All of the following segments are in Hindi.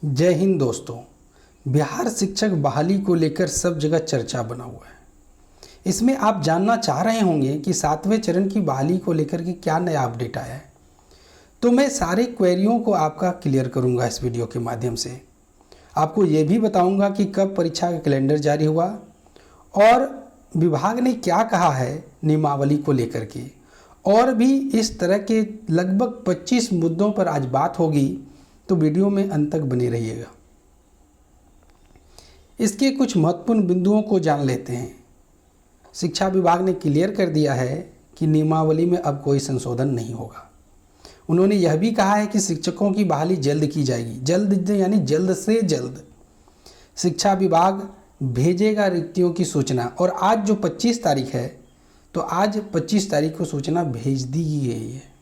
जय हिंद दोस्तों। बिहार शिक्षक बहाली को लेकर सब जगह चर्चा बना हुआ है। इसमें आप जानना चाह रहे होंगे कि 7वें चरण की बहाली को लेकर के क्या नया अपडेट आया है। तो मैं सारे क्वेरियों को आपका क्लियर करूंगा इस वीडियो के माध्यम से। आपको ये भी बताऊंगा कि कब परीक्षा का कैलेंडर जारी हुआ और विभाग ने क्या कहा है नियमावली को लेकर के, और भी इस तरह के लगभग 25 मुद्दों पर आज बात होगी। तो वीडियो में अंत तक बने रहिएगा। इसके कुछ महत्वपूर्ण बिंदुओं को जान लेते हैं। शिक्षा विभाग ने क्लियर कर दिया है कि नियमावली में अब कोई संशोधन नहीं होगा। उन्होंने यह भी कहा है कि शिक्षकों की बहाली जल्द की जाएगी। जल्द यानी जल्द से जल्द शिक्षा विभाग भेजेगा रिक्तियों की सूचना। और आज जो 25 तारीख है, तो आज 25 तारीख को सूचना भेज दी गई है।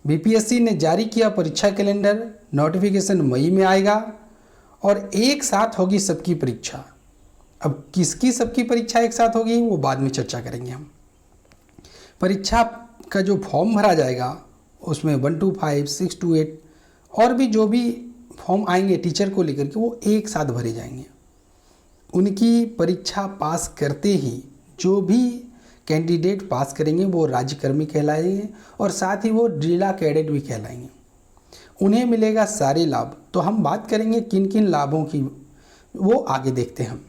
बीपीएससी ने जारी किया परीक्षा कैलेंडर। नोटिफिकेशन मई में आएगा और एक साथ होगी सबकी परीक्षा। अब किसकी सबकी परीक्षा एक साथ होगी वो बाद में चर्चा करेंगे हम। परीक्षा का जो फॉर्म भरा जाएगा उसमें 1 to 5, 6 to 8 और भी जो भी फॉर्म आएंगे टीचर को लेकर के वो एक साथ भरे जाएंगे। उनकी परीक्षा पास करते ही जो भी कैंडिडेट पास करेंगे वो राज्यकर्मी कहलाएंगे और साथ ही वो जिला कैडेट भी कहलाएंगे। उन्हें मिलेगा सारे लाभ। तो हम बात करेंगे किन किन लाभों की, वो आगे देखते हैं हम।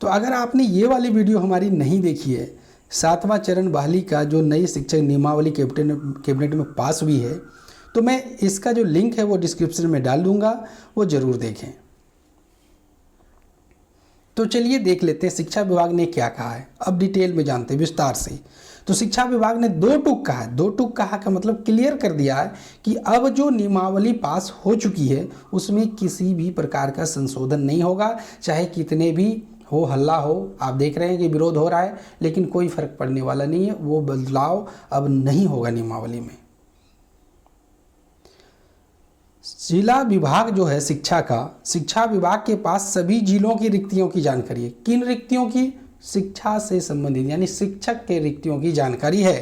तो अगर आपने ये वाली वीडियो हमारी नहीं देखी है, 7वां चरण बहाली का जो नई शिक्षक नियमावली कैबिनेट में पास हुई है, तो मैं इसका जो लिंक है वो डिस्क्रिप्शन में डाल दूंगा, वो ज़रूर देखें। तो चलिए देख लेते हैं शिक्षा विभाग ने क्या कहा है। अब डिटेल में जानते हैं विस्तार से। तो शिक्षा विभाग ने 2 टूक कहा है। 2 टूक कहा का मतलब क्लियर कर दिया है कि अब जो नियमावली पास हो चुकी है उसमें किसी भी प्रकार का संशोधन नहीं होगा, चाहे कितने भी हो हल्ला हो। आप देख रहे हैं कि विरोध हो रहा है, लेकिन कोई फर्क पड़ने वाला नहीं है। वो बदलाव अब नहीं होगा नियमावली में। जिला विभाग जो है शिक्षा का, शिक्षा विभाग के पास सभी जिलों की रिक्तियों की जानकारी है। किन रिक्तियों की? शिक्षा से संबंधित यानी शिक्षक के रिक्तियों की जानकारी है।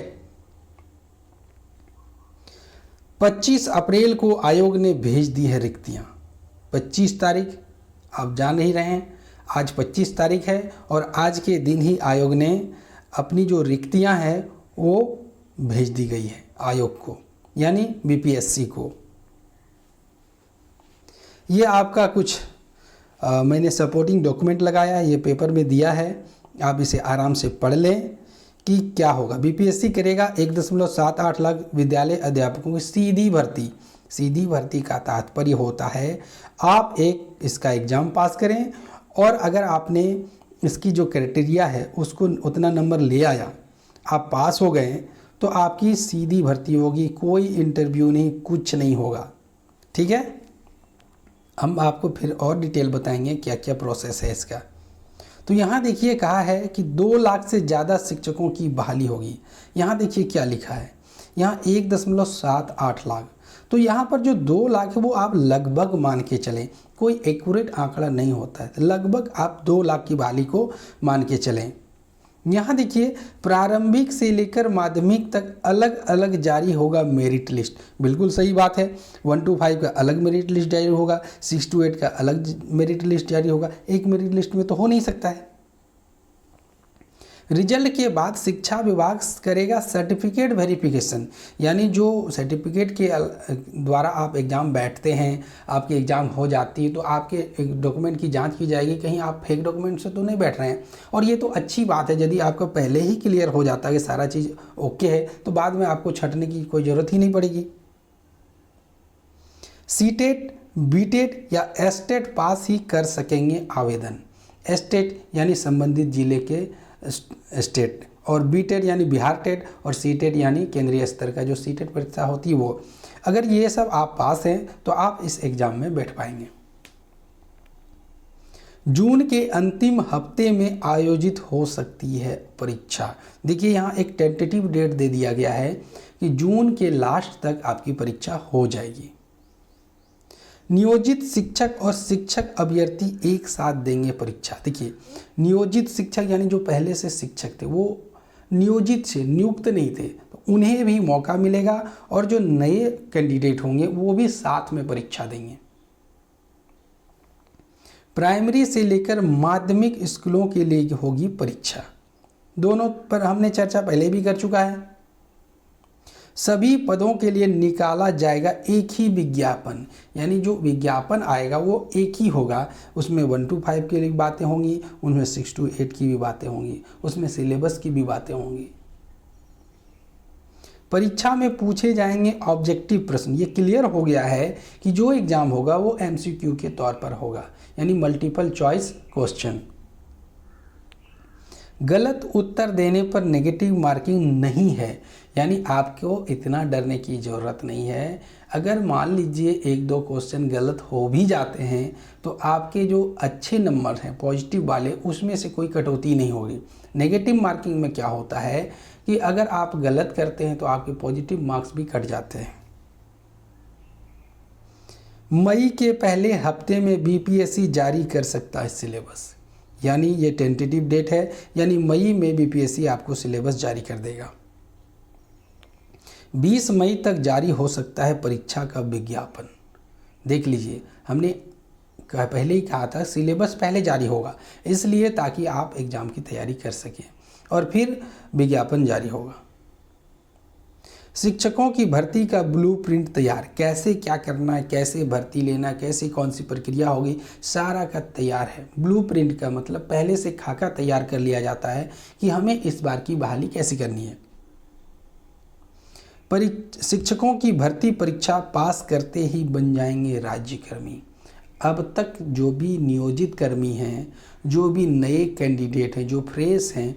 25 अप्रैल को आयोग ने भेज दी है रिक्तियां। 25 तारीख आप जान ही रहे हैं, आज 25 तारीख है और आज के दिन ही आयोग ने अपनी जो रिक्तियां हैं वो भेज दी गई है आयोग को, यानी बीपीएससी को। ये आपका कुछ मैंने सपोर्टिंग डॉक्यूमेंट लगाया है, ये पेपर में दिया है। आप इसे आराम से पढ़ लें कि क्या होगा। बीपीएससी करेगा 1.78 लाख विद्यालय अध्यापकों की सीधी भर्ती। सीधी भर्ती का तात्पर्य होता है आप एक इसका एग्ज़ाम पास करें और अगर आपने इसकी जो क्राइटेरिया है उसको उतना नंबर ले आया, आप पास हो गए, तो आपकी सीधी भर्ती होगी। कोई इंटरव्यू नहीं, कुछ नहीं होगा। ठीक है, हम आपको फिर और डिटेल बताएंगे क्या क्या प्रोसेस है इसका। तो यहाँ देखिए कहा है कि 2 लाख से ज़्यादा शिक्षकों की बहाली होगी। यहाँ देखिए क्या लिखा है, यहाँ 1.78 लाख। तो यहाँ पर जो 2 लाख है वो आप लगभग मान के चलें, कोई एक्यूरेट आंकड़ा नहीं होता है। लगभग आप 2 लाख की बहाली को मान के चलें। यहाँ देखिए प्रारंभिक से लेकर माध्यमिक तक अलग अलग जारी होगा मेरिट लिस्ट। बिल्कुल सही बात है। 1 to 5 का अलग मेरिट लिस्ट जारी होगा, 6 to 8 का अलग मेरिट लिस्ट जारी होगा। एक मेरिट लिस्ट में तो हो नहीं सकता है। रिजल्ट के बाद शिक्षा विभाग करेगा सर्टिफिकेट वेरिफिकेशन, यानी जो सर्टिफिकेट के द्वारा आप एग्ज़ाम बैठते हैं, आपकी एग्ज़ाम हो जाती है, तो आपके डॉक्यूमेंट की जांच की जाएगी कहीं आप फेक डॉक्यूमेंट से तो नहीं बैठ रहे हैं। और ये तो अच्छी बात है, यदि आपका पहले ही क्लियर हो जाता है कि सारा चीज़ ओके है, तो बाद में आपको छंटने की कोई ज़रूरत ही नहीं पड़ेगी। सीटेट, बीटेट या एस्टेट पास ही कर सकेंगे आवेदन। एस्टेट यानी संबंधित जिले के स्टेट, और बीटेट यानी बिहार टेट, और सीटेट यानी केंद्रीय स्तर का जो सीटेट परीक्षा होती है वो। अगर ये सब आप पास हैं तो आप इस एग्ज़ाम में बैठ पाएंगे। जून के अंतिम हफ्ते में आयोजित हो सकती है परीक्षा। देखिए यहाँ एक टेंटेटिव डेट दे दिया गया है कि जून के लास्ट तक आपकी परीक्षा हो जाएगी। नियोजित शिक्षक और शिक्षक अभ्यर्थी एक साथ देंगे परीक्षा। देखिए नियोजित शिक्षक यानी जो पहले से शिक्षक थे वो नियुक्त नहीं थे, तो उन्हें भी मौका मिलेगा और जो नए कैंडिडेट होंगे वो भी साथ में परीक्षा देंगे। प्राइमरी से लेकर माध्यमिक स्कूलों के लिए होगी परीक्षा। दोनों पर हमने चर्चा पहले भी कर चुका है। सभी पदों के लिए निकाला जाएगा एक ही विज्ञापन, यानी जो विज्ञापन आएगा वो एक ही होगा। उसमें 1 to 5 की भी बातें होंगी, उनमें 6 to 8 की भी बातें होंगी, उसमें सिलेबस की भी बातें होंगी। परीक्षा में पूछे जाएंगे ऑब्जेक्टिव प्रश्न। ये क्लियर हो गया है कि जो एग्जाम होगा वो MCQ के तौर पर होगा, यानी मल्टीपल चॉइस क्वेश्चन। गलत उत्तर देने पर नेगेटिव मार्किंग नहीं है, यानी आपको इतना डरने की ज़रूरत नहीं है। अगर मान लीजिए 1-2 क्वेश्चन गलत हो भी जाते हैं तो आपके जो अच्छे नंबर हैं पॉजिटिव वाले, उसमें से कोई कटौती नहीं होगी। नेगेटिव मार्किंग में क्या होता है कि अगर आप गलत करते हैं तो आपके पॉजिटिव मार्क्स भी कट जाते हैं। मई के पहले हफ्ते में BPSC जारी कर सकता है सिलेबस, यानी ये टेंटेटिव डेट है, यानी मई में BPSC आपको सिलेबस जारी कर देगा। 20 मई तक जारी हो सकता है परीक्षा का विज्ञापन। देख लीजिए, हमने पहले ही कहा था सिलेबस पहले जारी होगा, इसलिए ताकि आप एग्ज़ाम की तैयारी कर सकें, और फिर विज्ञापन जारी होगा। शिक्षकों की भर्ती का ब्लूप्रिंट तैयार, कैसे क्या करना है, कैसे भर्ती लेना, कैसे कौन सी प्रक्रिया होगी, सारा का तैयार है। ब्लूप्रिंट का मतलब पहले से खाका तैयार कर लिया जाता है कि हमें इस बार की बहाली कैसे करनी है। शिक्षकों की भर्ती परीक्षा पास करते ही बन जाएंगे राज्यकर्मी। अब तक जो भी नियोजित कर्मी हैं, जो भी नए कैंडिडेट हैं, जो फ्रेश हैं,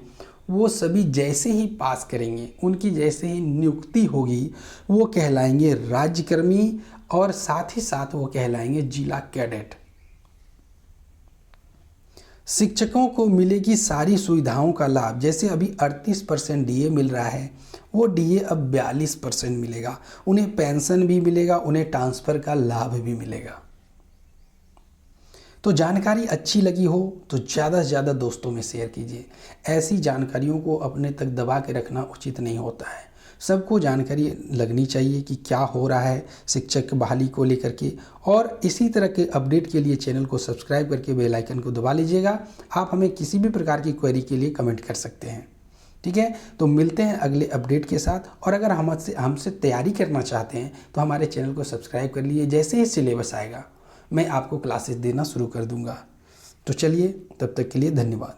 वो सभी जैसे ही पास करेंगे, उनकी जैसे ही नियुक्ति होगी, वो कहलाएंगे राज्यकर्मी, और साथ ही साथ वो कहलाएंगे जिला कैडेट। शिक्षकों को मिलेगी सारी सुविधाओं का लाभ। जैसे अभी 38% DA मिल रहा है, वो DA अब 42% मिलेगा। उन्हें पेंशन भी मिलेगा, उन्हें ट्रांसफ़र का लाभ भी मिलेगा। तो जानकारी अच्छी लगी हो तो ज़्यादा से ज़्यादा दोस्तों में शेयर कीजिए। ऐसी जानकारियों को अपने तक दबा के रखना उचित नहीं होता है। सबको जानकारी लगनी चाहिए कि क्या हो रहा है शिक्षक बहाली को लेकर के, और इसी तरह के अपडेट के लिए चैनल को सब्सक्राइब करके बेल आइकन को दबा लीजिएगा। आप हमें किसी भी प्रकार की क्वेरी के लिए कमेंट कर सकते हैं। ठीक है, तो मिलते हैं अगले अपडेट के साथ। और अगर हमसे तैयारी करना चाहते हैं तो हमारे चैनल को सब्सक्राइब कर लीजिए। जैसे ही सिलेबस आएगा मैं आपको क्लासेस देना शुरू कर दूंगा। तो चलिए, तब तक के लिए धन्यवाद।